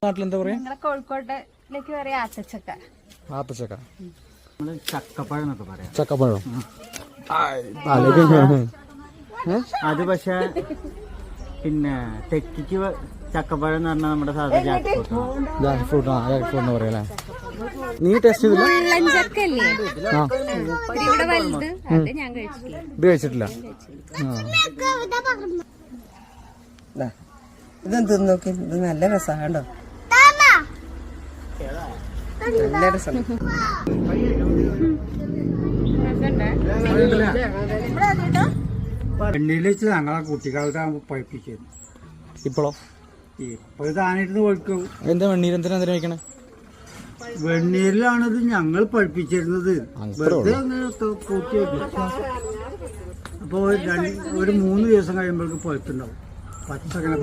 നാട്ടിലെന്താ പറയാ? കോഴിക്കോട്ടേക്ക് പറയാ ആത്തച്ചക്ക. ആത്തച്ചക്ക, ചക്കപ്പഴം എന്നൊക്കെ പറയാം. ചക്കപ്പഴം. അത് പക്ഷെ പിന്നെ തെക്കിക്ക് ചക്കപ്പഴം എന്ന് പറഞ്ഞാൽ നമ്മുടെ സാധാരണ ജാക്ക് ഫ്രൂട്ട് എന്ന് പറയാ. നീ ടേസ്റ്റ് ചെയ്തില്ല? ഇത് കഴിച്ചിട്ടില്ല. ഇതെന്ത് നോക്കി, ഇത് നല്ല രസമാണ്ടോ, നല്ല രസം. വെണ്ണീരിൽ വെച്ച് ഞങ്ങളെ കുട്ടിക്കാലത്ത് പഴിപ്പിച്ചിരുന്നു. ഇപ്പോഴോ? ഇപ്പൊ താനിരുന്ന് ഒഴിക്കും. എന്താ വെണ്ണീര് എന്തിനാ കഴിക്കണേ? വെണ്ണീരിലാണിത് ഞങ്ങൾ പഴിപ്പിച്ചിരുന്നത്. വെറുതെ അങ്ങനെ കൂട്ടി വെക്കും. അപ്പോൾ ഒരു 3 ദിവസം കഴിയുമ്പോഴേക്ക് പഴുത്തുണ്ടാവും. പച്ചക്കണ